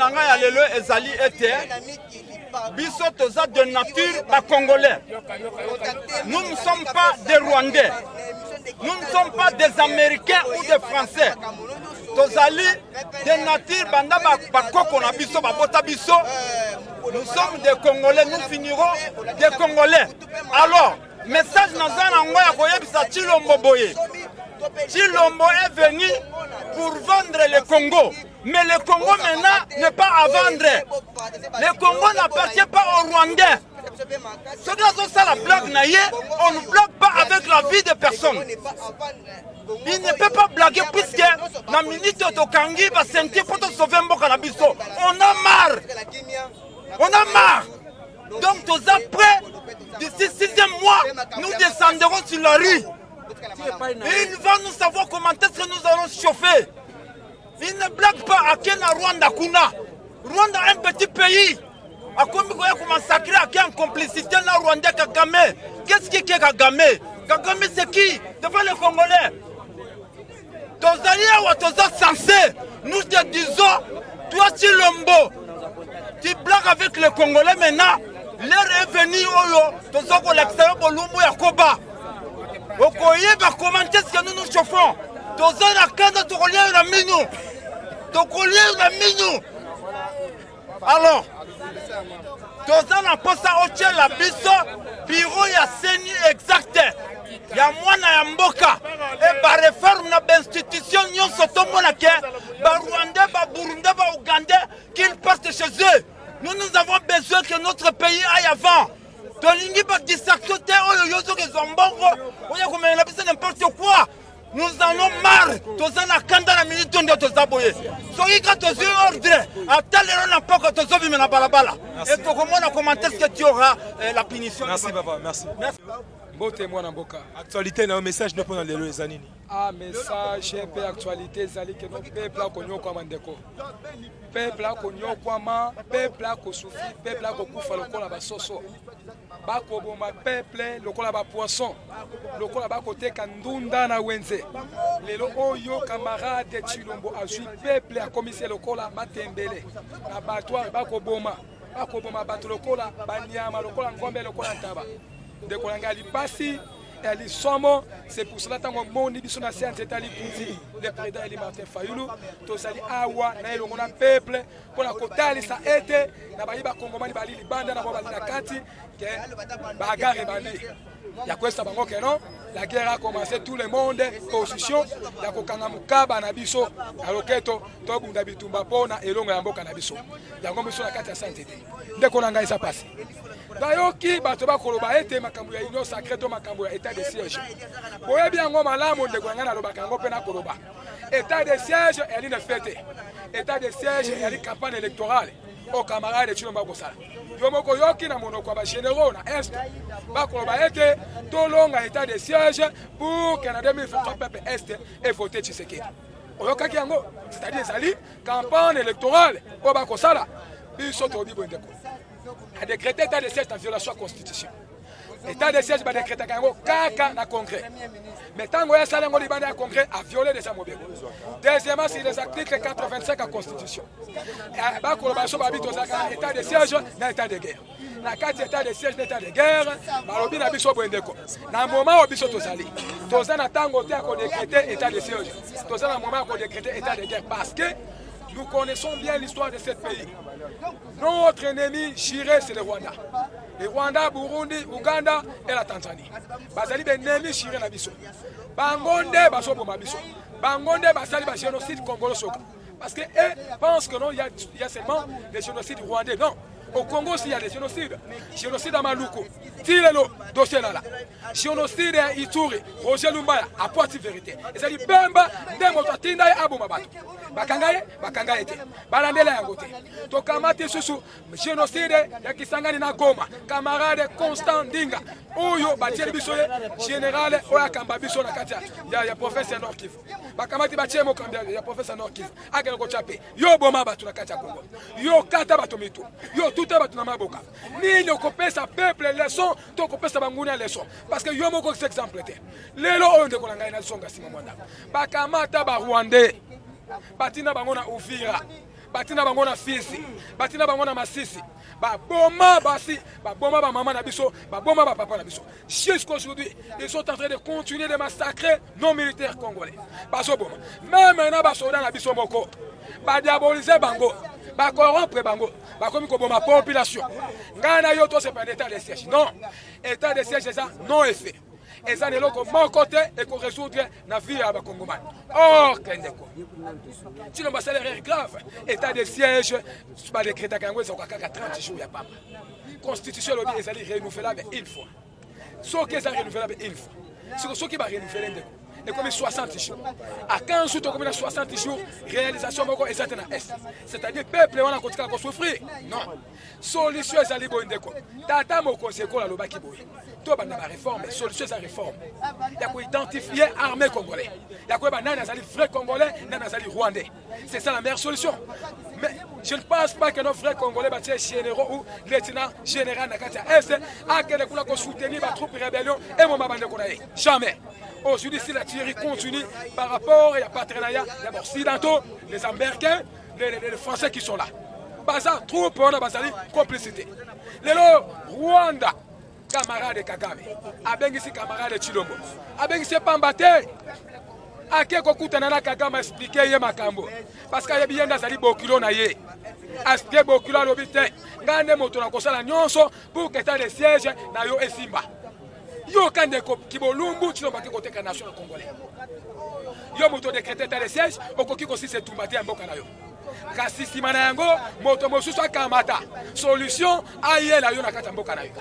nanga ya lelo ezali ete biso toza de nature ba Congolais. Nous ne sommes pas des Rwandais. Nous ne sommes pas des Américains ou des Français. Tozali de nature banda ba koko na biso ba bota biso. Nous sommes des Congolais, nous finirons des Congolais. Alors, message nazana ngoya koyebisa Tshilombo boye. Tshilombo est venu pour vendre le Congo. Mais le Congo maintenant n'est pas à vendre. Le Congo n'appartient pas aux Rwandais. Ce que ça la blague naïe, on ne blague pas avec la vie de personne. Il ne peut pas blaguer puisque la minute de Kangi va sentir pour te sauver Mboka na biso. On a marre. On a marre. Donc tous après, d'ici 6e mois, nous descendrons sur la rue. Et il va nous savoir comment est-ce que nous allons chauffer. Il ne blague pas à Kenya, Rwanda, Kuna. Rwanda est un petit pays. À quoi il massacrer à quelle complicité na Rwanda Kagame. Qu'est-ce qui est Kagame? Kagame c'est qui? Devant les Congolais. Tozalia ou Toza censé. Nous te disons, toi Tshilombo, tu blagues avec les Congolais maintenant. L'heure est venue, Toza pour l'extérieur pour l'Umbu Yakoba. Okoye va commenter ce que nous chauffons. Toza na kanda tokolia na minu. Tokolia na minu. Alors, Toza na posa oche la biso bureau ya seni exact. Ya mwana ya mboka. Et ba réforme na ba institution nyonso tomona ke ba Rwandais, ba Burundais, ba Ougandais qu'ils partent chez eux. Nous avons besoin que notre pays aille avant. Tolingi ba distraction te oyo yozo ke zombongo. Oya komela biso n'importe quoi. Nous en avons marre. Toza na kanda na minute ndio tozaboye. Soki ka tozi ordre. Atalero na poko tozobi mena balabala. Et to komona comment est-ce que tu auras la punition. Merci papa, merci. Mbote mwana mboka. Actualité na message no pona lelo ezanini. Ah message pe actualité zali ke no peuple akonyo kwa mandeko. Peuple akonyo kwa ma, peuple akosufi, peuple akokufa lokola basoso. Bakoboma peuple lokola ba poisson. Lokola bakoteka ndunda na wenze. Lelo oyo camarade Tshilombo azui peuple a commissaire lokola matembele. Na batwa bakoboma. Bakoboma bato lokola banyama lokola ngombe lokola ntaba. De kolanga lipasi et somo, c'est pour cela que moni biso na séance etali kuti le président Eli Martin Fayulu tozali awa na elongo na peuple pour la kotali sa ete na bayiba kongomani bali libanda na bali na kati ke bagare bali ya kwesa bango ke non la guerre a commencé, tout le monde position ya kokanga mukaba na biso aloketo to bunda bitumba pona elongo ya mboka na biso yango biso na kati ya santé ndeko na ngai sa passe bayoki bato bakoloba ete makambo ya union sacrée to makambo ya état de siège boyebi yango malamu ndeko na ngai nalobaka yango mpe na koloba état de siège eline fete état de siège eli campagne électorale au camarade Tshilombo bakosala yo moko yoki na monoko ya bagénéraux na est bakoloba ete tolonga état de siège pour que na 2023 peuple est et voter Tshisekedi oyokaki yango c'est-à-dire ezali campagne électorale oyo bakosala biso toyebi boye ndeko a décrété état de siège en violation de la constitution. L'état de siège va décréter kaka na congrès. Mais tant que ça le Libanais à congrès a violé les amobés. Deuxièmement, c'est les articles 85 de la constitution. Ba collaboration ba bito zaka état de siège na état de guerre. Na kati état de siège na état de guerre, balobi na biso boendeko. Na moment où biso tozali. Tozana tango te ko décréter état de siège. Tozana moment ko décréter état de guerre parce que nous connaissons bien l'histoire de ce pays. Notre ennemi juré, c'est le Rwanda. Le Rwanda, Burundi, Ouganda et la Tanzanie. Bazali ennemi juré na biso. Bangonde baso bomba biso. Bangonde basali ba génocide congolais soka. Parce que eux pensent que non, il y a seulement des génocides rwandais. Non. Au Congo, s'il y a des génocides, génocide à Maluku, Tirelo, dossier là. Génocide à Ituri, Roger Lumbaya, à Poitiers vérité. Et ça dit Bemba, Ndemoto Tinda et Abou Mabato. Bakangaye te. Balandela yangote. Tokamate susu, génocide ya Kisangani na Goma, camarade Constant Dinga. Oyo batieli bisoye général oya kamba biso na katia. Ya professeur Norkiv. Bakamati batie mo kambia ya professeur Norkiv. Akelo ko chape. Yo boma batu na katia Congo. Yo kata bato mitu. Yo tout batu na maboka. Nini okopesa peuple leçon, to kopesa banguna leçon. Parce que yo moko cet exemple te. Lelo oyo ndeko na ngai na songa sima mwanda. Bakamata ba Rwandais. Batina bango na Uvira. batina bango na Fizi, batina bango na Masisi, baboma basi, baboma ba maman na biso, baboma ba papa na biso. Jusqu'aujourd'hui, ils sont en train de continuer de massacrer nos militaires congolais. Baso boma. Même maintenant ba soldats na biso moko, ba diaboliser bango, ba corrompre bango, ba komi ko boma population. Ngana yo to c'est pas d'état de siège. Non, état de siège ça non effet. Et ça, c'est mon côté et qu'on résoudre la vie à Bakongomane. Or, si l'on va salaire grave, état de siège, pas décret à Kangoué, c'est encore 30 jours, il n'y a pas. Constitution, les alliés renouvelable une fois. Sauf qu'ils sont renouvelables une fois. C'est ce qui va renouveler et comme 60 jours. À 15 jours, comme 60 jours, réalisation est certaine à Est. C'est-à-dire, peuple, on a continué à souffrir. Non. Solution, c'est bon. Tata, mon conseil, la lobaki boy. Toi, il y a une réforme, solution, c'est la réforme. Il y a qu'à identifier l'armée congolaise. Il y a qu'à identifier les vrais Congolais, les Rwandais. C'est ça la meilleure solution. Mais je ne pense pas que nos vrais Congolais, les généraux ou les lieutenants généraux de la Est, à quel point ils soutenir les troupes de rébellion et mon babane de Konaï. Jamais. Aujourd'hui, si la tuerie continue par rapport à partenariat, les Occidentaux, les Américains, les Français qui sont là. Baza, troupe, on a basali, complicité. Les Rwanda, camarade de Kagame, Abengisi camarade de Chilombo, Abengisi Pambate, Ake Kokutanana Kagame expliqué Ye Makambo, parce qu'il y a bien des Bokilo na ye, Aspie Bokilo l'obité, Gande Motona Kosala Nyonso, pour que tu aies des sièges na yo et Simba. Yo kande Kibolumbu, Chilomba Kote Nation congolais. Yo moto décrété des sièges, Okoki Kosi se Tumbati en Bokanayo. Kasi simana yango moto mosusu akamata solution aye la yo na kata mboka na yo.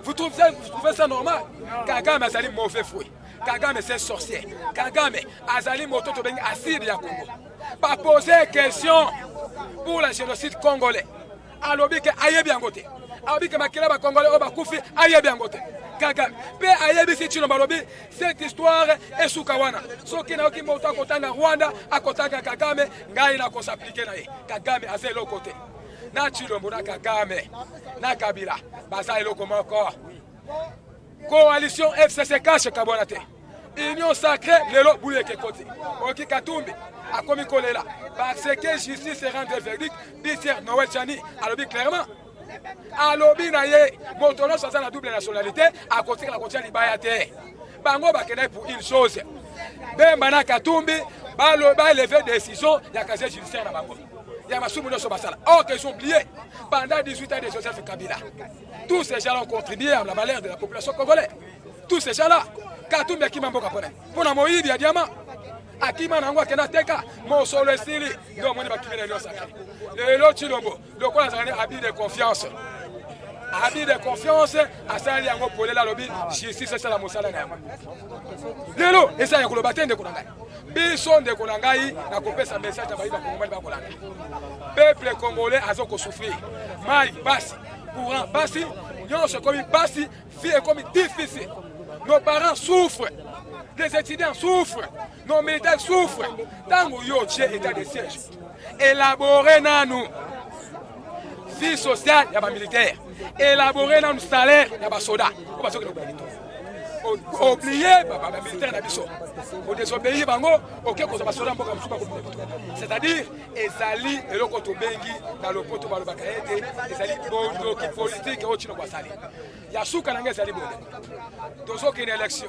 Vous trouvez ça normal? Kagame azali mauvais fruit. Kagame c'est sorcier. Kagame azali moto to bengi acide ya Congo. Pas poser question pour le génocide congolais. Alobi ke aye bien gote. Alobi ke makila ba congolais o ba kufi aye bien gote. Kagame pe aye bi si balobi cette histoire est soukawana. Soki na oki moto akotanga Rwanda akotanga Kagame ngai na ko s'appliquer na ye. Kagame azali lo côté. Na Chilombo na Kagame na Kabila baza eloko moko. Coalition FCC chez Kabonate. Union sacrée lelo bouleke côté. Oki Katumbi akomi kolela parce que justice se rendre verdict Pierre Noël Chani alobi clairement. Alobi na ye motono sa la double nationalité à côté la côté libaya te. Bango bakena pour une chose. Bemba na Katumbi ba lever décision ya casier judiciaire na bango. Il y a Masumu no Sobasala. Or qu'ils ont oublié pendant 18 ans de Joseph Kabila. Tous ces gens ont contribué à la valeur de la population congolaise. Tous ces gens-là, Katumbi Akima Mboka Pone. Pour la Moïbi à Diamant, Akima Nangwa Kenateka, mon solo estili, donc on va quitter les lois sacrées. Le lot Chilombo, le quoi a habit de confiance. Habit de confiance, à Sali Yango pour la lobby, justice, c'est la Moussala. Le lot, et ça y a le baptême de Konangai. Bison de Konangai, la copie sa message à Baïba Konangai. Peuple congolais a souffert. Mal, basse, courant, basse, nous sommes comme basse, fille comme difficile. Nos parents souffrent, les étudiants souffrent, nos militaires souffrent. Tant que yo j'ai état de siège, élaborer nous vie sociale, il y a des militaires. Élaborer nos salaires, il y a des soldats. Oublier les militaires d'Abisso. Pour désobéir, c'est-à-dire, Ezali et le côté Bengi dans le poteau de Bakaete, Ezali politique et autres. Il y a sous Kananga Ezali Bonde. Dans une élection,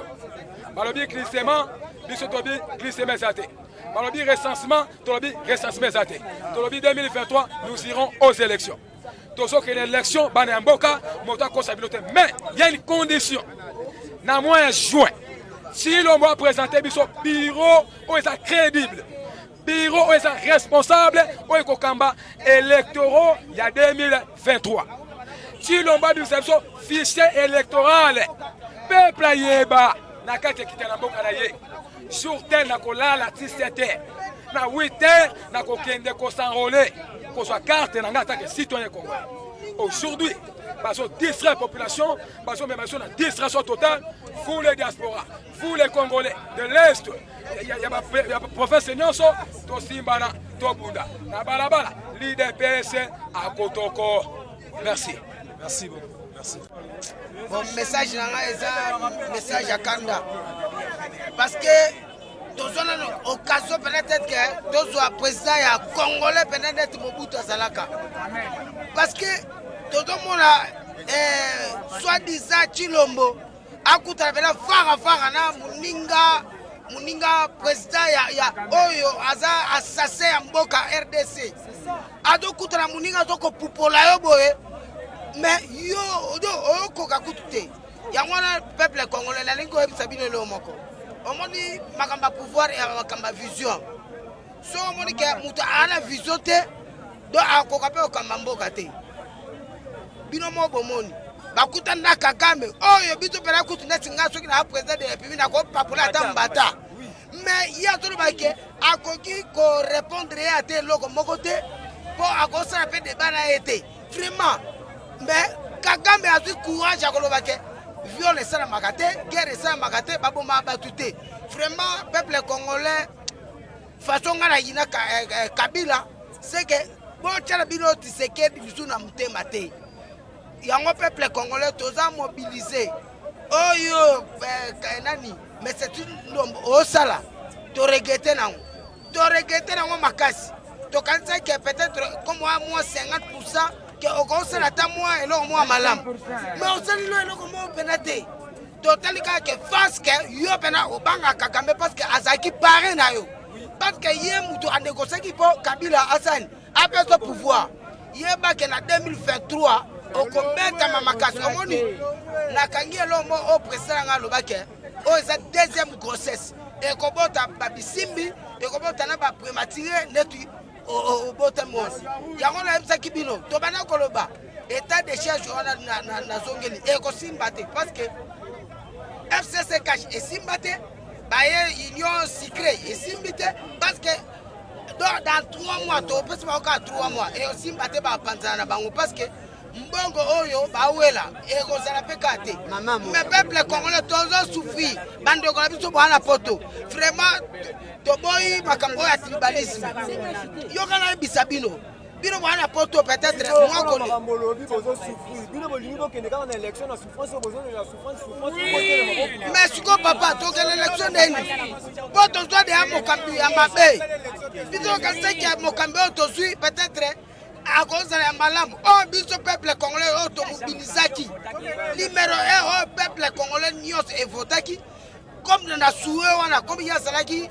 Malobi glissement, Bissotobi glissement zaté. Malobi recensement, Tolobi recensement zaté. Tolobi 2023, nous irons aux élections. Dans une élection, Banamboka, Mota Kosabilité. Mais il y a une condition. Dans le mois de juin, si l'on va présenter son bureau, où est crédible, bureau où est responsable, où est combat électoraux, il y a 2023. Si l'on va dire son fichier électoral, peuple yeba, na kate kita na mboka na ye, sur terre na kolala 17 heures, na 8 heures na kokende ko s'enrôler, ko soit carte na ngata que citoyen congolais. Aujourd'hui, parce que distraire la population, parce que même la distraction totale, vous les diasporas, vous les Congolais de l'Est, il y a professeur Nyonso, to Simbana, to Bunda, na balabala, l'IDPS à Kotoko. Merci. Merci beaucoup. Merci. Mon message est un message à Kanda. Parce que une occasion peut-être que tu sois président congolais peut-être Mobutu Azalaka. Parce que tout le monde a soi-disant Chilombo a coûté la fara na muninga président ya oyo aza assassin ya mboka RDC. Ado coûté la muninga toko pupola yo boye. Mais yo koka kutute. Ya mwana peuple congolais la lingo ebisa bino le moko. Omoni makamba pouvoir et makamba vision. So omoni ke mutu ana vision te do akoka pe okamba mboka te. Bino mo bomoni. Bakuta na Kagame. Oyo bito pera kutu na tinga soki na président de la République na ko papula ta mbata. Mais ya tolo ba ke akoki ko répondre à te loko moko te pour akosa pe débat na été. Vraiment. Mais Kagame a du courage à Kolobake. Viol et ça makate, guerre et ça makate, baboma batute. Vraiment, peuple congolais, façon à la yina Kabila, c'est que bon tchalabino tiseke bisu na mute mate. Yango peuple congolais tous a mobilisé. Oh yo, nani, mais c'est une osala. To regretter na, to regretter na makasi. To kansa que peut-être comme moi 50%. Que au conseil à moi et l'homme moi malam. Mais au sein de l'homme moi pénaté. Totalika que face que yo pena au banga Kagame parce que Azaki paré na yo. Parce que yé mutu a négocié qui pour Kabila Hassan après son pouvoir. Yé ba que na 2023 au combattre mamakas omoni na kangi l'homme au président nga lobake. Oh c'est deuxième grossesse. Et kobota babisimbi et kobota na ba prématuré netu au bottom one. Yangona emsa kibino to bana koloba état de charge na zongeli e ko simbate parce que FCC cash et simbate baye union secret et simbite parce que dans 3 mois to pesi ba ka 3 mois et simbate ba panzana na bango parce que mbongo oyo bawela e ko sala pekate mais peuple congolais tozo souffrir bande ko biso bana poto vraiment to boy makambo ya tribalisme yo kana bisabino bino bana poto peut-être moi ko molobi bozo souffrir bino bolingi bo kende kana élection na souffrance bozo na souffrance mais siko papa to kele élection neni poto to de amokambi ya mabe bino ka seki mokambi to sui peut-être à cause de la malam, oh, biso peuple congolais, oh, to mobilisaki. Numéro 1, oh, peuple congolais, nios et votaki. Comme dans la soué, comme il y a salaki,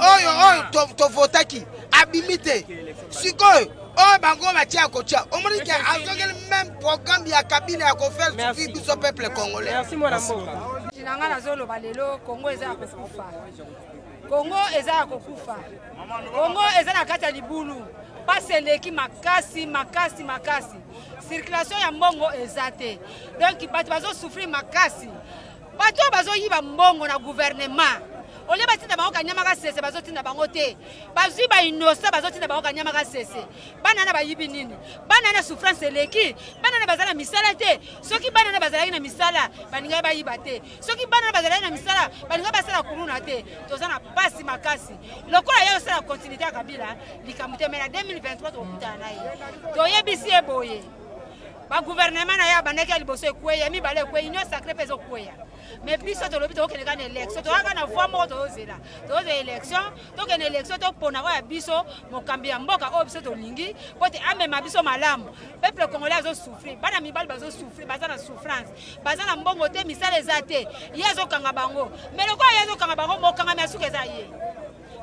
oh, to votaki, abimité. Siko, oh, bango matia kocha. On me dit qu'il y a le même programme, il y a Kabila à faire sur biso peuple congolais. Merci, mon amour. Congo Congo eza kokufa. Congo eza na kati ya libulu. Pase leki makasi. Circulation ya mbongo ezate. Donc bato bazo souffrir makasi. Bato bazo yiba mbongo na gouvernement. Olie batinda bango kanyama ka sese bazo tinda bango te. Bazo ba inosa bazo tinda bango kanyama ka sese. Bana na bayibi nini? Bana na souffrance leki. Bana na bazala misala te. Soki bana na bazala na misala, baninga bayiba te. Soki bana na bazala na misala, baninga basala kuluna te. Tozana pasi makasi. Lokola ya osala continuité ya Kabila, likamute mena 2023 to kutana naye. Toyebisi eboye. Ba gouvernement na ya bandeke liboso ekweya mi bale ekweya union sacrée peso kweya. Mais biso to lobi to keneka na élection to aka na fois moko to zela. To ze élection, to ken élection to pona ya biso mokambi ya mboka o biso to lingi, pote amema biso malamu. Peuple congolais azo souffrir, bana mibali bazo souffrir, baza na souffrance. Baza na mbongo te misala ezate. Yezo kanga bango. Mais loko yezo kanga bango mokanga mi asuka za ye.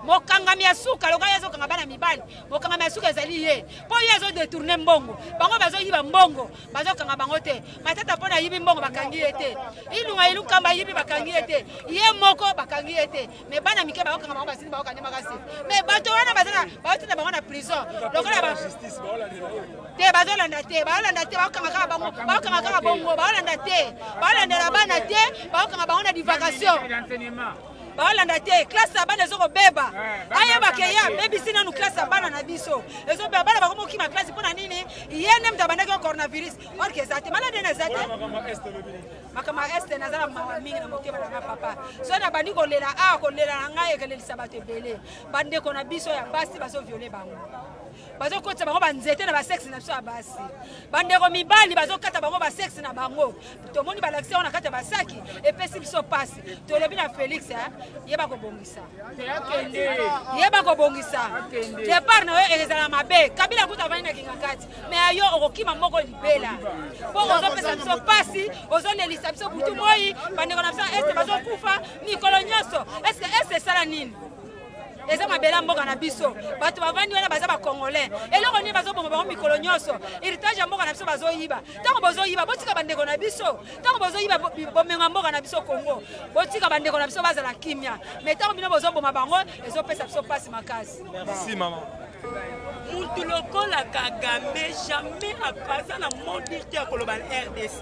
Mokangami asuka loka yezo kanga bana mibali mokangami asuka ezali ye po yezo détourner mbongo bango bazo yiba mbongo bazo kanga bango te matata pona yibi mbongo bakangi ete ilunga ilukamba yibi bakangi ete ye moko bakangi ete mais bana mike ba kanga bango basini ba kanyama kasi mais bato wana bazana batina bango na prison lokola ba justice te bazo landa te ba kanga kanga bongo ba landa te ba landa la bana te ba kanga bango na divagation baolanda te classe abana ezoko beba ayeba ke ya bebisi nanu classe abana na biso ezo beba bana bakomoki ma classe pona nini yene mta bandaki corona virus or ke zate malade na zate makama este nazala mawa mingi na motema na papa so na bandi kolela kolela na ngai ekelelisa bato ebele bandeko na biso ya basi bazo viole bango bazo kota bango banzete na ba sexe na biso ya basi bandeko mibali bazo kata bango ba sexe na bango tomoni balakisi on na kata basaki epesi biso pasi tolobi na Félix yeba kobongisa départ na yo ezala mabe kabila kuta vani na kingakati mais ayo okokima moko libela po ozopesa biso pasi ozolelisa biso butu moi bandeko na biso este bazokufa mikolo nyonso este sala nini eza mabela mboka na biso bato bavandi wana baza ba congolais eloko nini bazobonga bango mikolo nyonso héritage ya mboka na biso bazoyiba tango bozoyiba botika bandeko na biso tango bozoyiba bomenga mboka na biso Congo botika bandeko na biso bazala kimia mais tango bino bozoboma bango ezopesa biso pasi makasi. Merci maman. Muntu lokola Kagame jamais apaza na monde te akoloba RDC.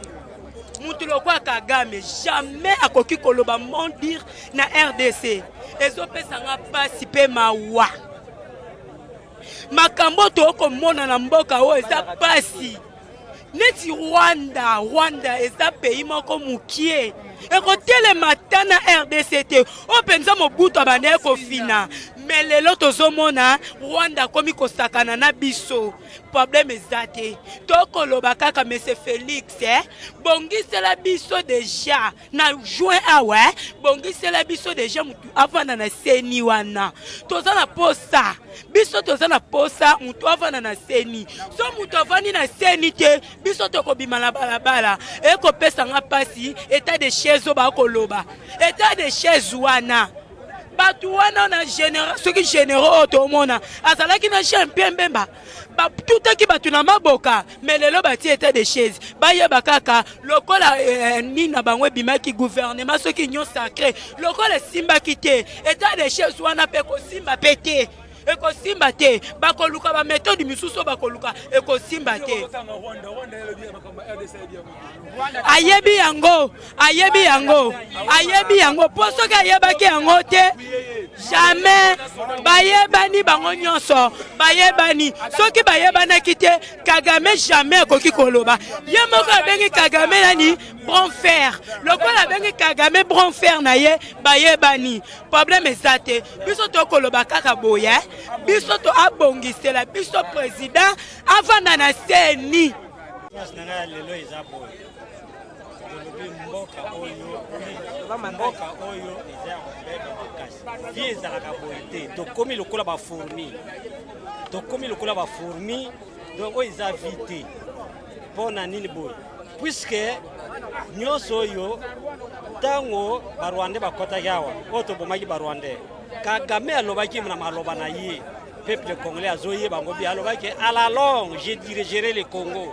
Muntu lokola Kagame jamais akoki koloba monde na RDC. Ezopesa nga pasi pe mawa. Makambo to komona na mboka o eza pasi. Neti Rwanda eza pays moko mukie. Ekotele matana RDC te. Openza mobutu abane kofina. Mais lelo tozomona Rwanda komi kosakana na biso. Problème ezate. Tokoloba kaka monsieur Félix bongisela biso déjà na juin awe bongisela biso déjà mutu avana na seni wana. Tozana posa. Biso tozana posa mutu avana na seni. So mutu avani na seni te biso tokobima na balabala. Eko pesa nga pasi état de chaise ba koloba. État de chaise wana. Batu wana na général ceux qui généraux automona azalaki na champion bemba ba tout ki batu na maboka mais lelo bati état de chaise bayeba kaka lokola ni na bango bimaki gouvernement ceux qui nyon sacré lokola simba kité état de chaise wana pe ko simba pété eko simba te bakoluka ba méthode misuso bakoluka eko simba te ayebi yango poso ka yebaki yango te jamais bayebani bango nyonso bayebani soki bayebanaki te Kagame jamais akoki koloba ye moko abengi Kagame nani bon fer lokola abengi Kagame bon fer na ye bayebani problème ezate biso tokoloba kaka boye biso to abongisela biso président avanda na seni lelo eza boye tolobi mboka oyo eza ya kobeba makasi vie ezalaka boye te tokomi lokola bafourmi donc oyo eza vie te mpo na nini boye puisque nyonso oyo ntango barwande bakotaki awa oyo tobomaki barwande Kagame alobaki na maloba na ye peuple congolais azoyeba bango bi alobaki à la longue je dirigerai le Congo.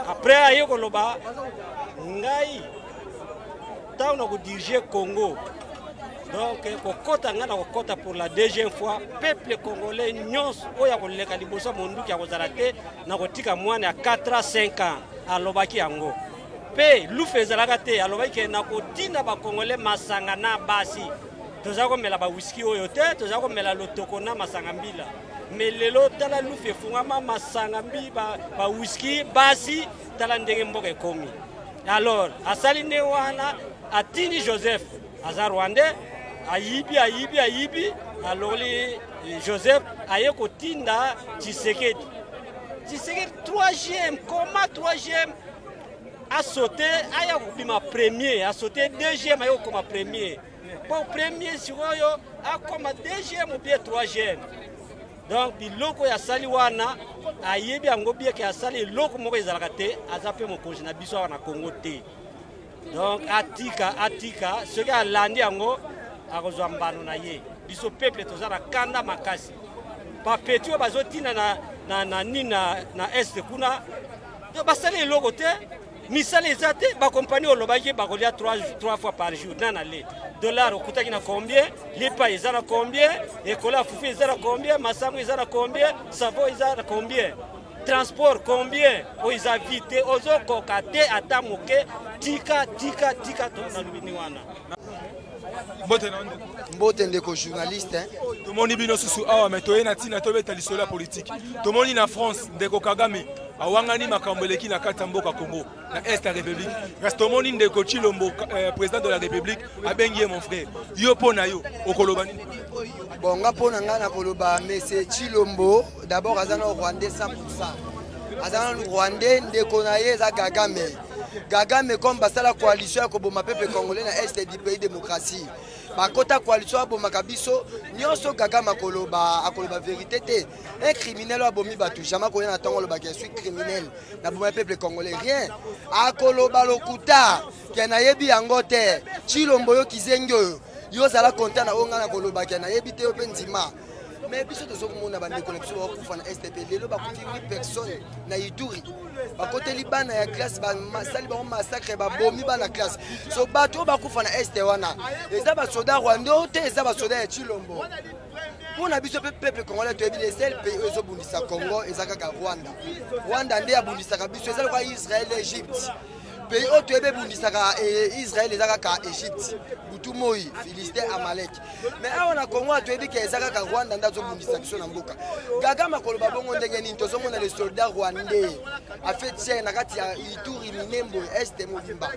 Après aye koloba ngai ntango na kodiriger Congo donc kokota nga na kokota pour la deuxième fois peuple congolais nyonso oyo akoleka liboso monduki akozala te na kotika mwana ya 4 à 5 ans alobaki yango pe lufu ezalaka te alobaki na kotinda bakongolais masanga na basi toza komela ba whisky oyo te toza komela lotoko na masanga mbila mais lelo tala lufu efungama masanga mbi ba whisky basi tala ndenge mboka ekomi alors asali nde wana atindi Joseph aza Rwandais ayibi aloli Joseph aye kotinda Tshisekedi 3e comment 3e a sauté aya kobima premier a sauté 2e aye koma premier bon premier sikoyo akoma 2e ou bien 3e donc biloko ya sali wana ayebi yango bieke asali eloko moko ezalaka te aza mpe mokonzi na biso awa na Congo te donc atika soki alandi yango akozwa mbano na ye biso peuple toza na kanda makasi bapeti oyo bazotina na este kuna basali eloko te misala eza te bakompani olobaki bakolia 3 fois par jour nana le dollar okutaki na combien lipa eza na combien ekola fufu eza na combien masango eza na combien savo eza na combien transport combien oyo eza vite ozokoka te ata moke tika tolobini wana mbote ndeko journaliste tomoni bino susu awa me toye na ntina tobeta lisolo ya politike tomoni na France ndeko Kagame awangani makambo eleki na kati ya mboka Congo na est ya République parce tomoni ndeko Chilombo président de la République abengi ye mon frère yo pona yo okoloba nini bon nga pona nga na koloba mais c'est Chilombo d'abord azana Rwandais 100% azana Rwandais ndeko na ye za Kagame comme basala coalition ya koboma peuple congolais na est du pays démocratie bakota coalition aboma kabiso nyonso Kagame akoloba vérité te un criminel abomi batu jamais koya na tongo loba que je suis criminel na boma peuple congolais rien akoloba lokuta ke na yebi yango te Chilombo yo kizengo yo sala konta na onga na koloba ke na yebi te yo penzima mais biso tozo komona bande collection wa kufa na STP lelo bakufi 8 personnes na Ituri bakoteli bana ya classe ba masali ba massacre ba bomi bana classe so bato bakufa na ST wana eza ba soda Rwanda te eza ba soda ya Chilombo pona biso peuple congolais to ebi les seuls pays ezo bundisa Congo ezaka ka Rwanda nde abundisa ka biso eza kwa Israël Egypte pays oto ebe bundisaka Israël ezaka ka Egypte butu moi Philistin Amalek mais awa na Congo atoyebi ke ezaka ka Rwanda ndazo bundisa biso na mboka Kagame akoloba bongo ndenge nini tozomona les soldats rwandais afeti na kati ya Ituri Minembo Est Mobimba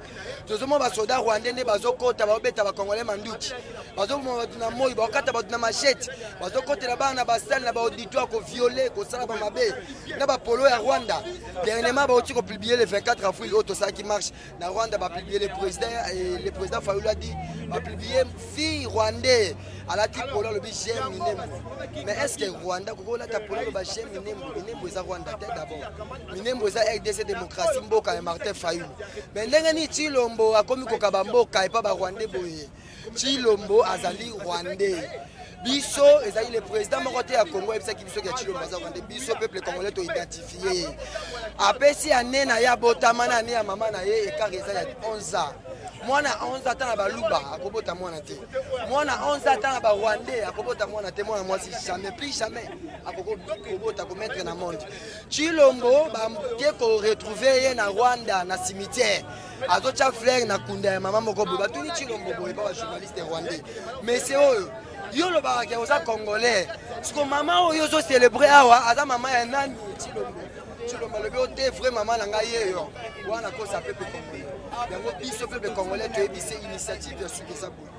tozomona ba soldats rwandais ne bazokota babeta ba Congolais manduki bazomona na moi bakata ba na machette bazokotela bana ba salle na ba auditoire ko violer ko sala ba mabe na ba polo ya Rwanda dernièrement ba oti ko publier le 24 avril auto ça qui marche na Rwanda va publier le président Fayulu a dit va publier fille rwandais à la type polo le biche Minembo mais est-ce que Rwanda ko la ta polo le biche Minembo za Rwanda d'abord Minembo za RDC démocratie mboka ya Martin Fayulu mais ndenge ni Chilombo akomi ko kabamboka et pas ba Rwandais boye Chilombo azali Rwandais biso ezali le président mokote ya Congo ebisa ki biso ya Chilombo za Rwanda biso peuple congolais to identifier apesi ane na ya botama na ane ya mama na ye ekareza ya 11 ans mwana 11 ans na baluba akobota mwana te mwana 11 ans na ba Rwandais akobota mwana te mwana mwasi jamais plus jamais akobota ko mettre na monde Chilombo ba ke ko retrouver ye na Rwanda na cimetière azocha fleur na kunda ya mama moko boba tuni Chilombo boye pa ba journaliste rwandais mais c'est oyo yo lo ba ke oza congolais siko mama oyo zo célébrer awa aza mama ya nani Chilombo le beauté vrai maman na ngai yeyo wana ko sa peuple congolais yango biso peuple congolais to ebise initiative ya sukisa boy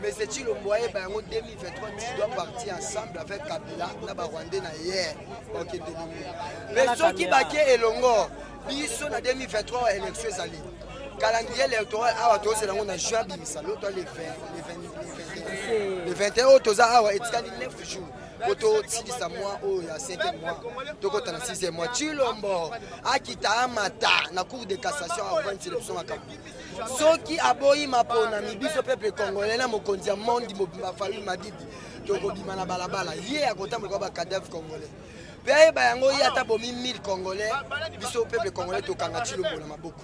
mais c'est Chilombo eba yango 2023 tu dois partir ensemble avec Kabila na ba Rwandais na hier OK mais soki baké elongo biso na 2023 élection ezali calendrier électoral awa to c'est nango na juin bimisa l'autre le 21 otoza awa etikali 9 jours koto tilisa mois oyo ya 5e mois tokota na 6e mois Chilombo akita amata na cour de cassation avant sélection makambi soki aboyi mapona mibiso peuple congolais na mokonzi ya monde mobimba Fayulu Madidi tokobima na balabala ye akotambola ba cadavre congolais pe ba yango ye ata bomi 1000 congolais biso peuple congolais tokanga Chilombo na maboko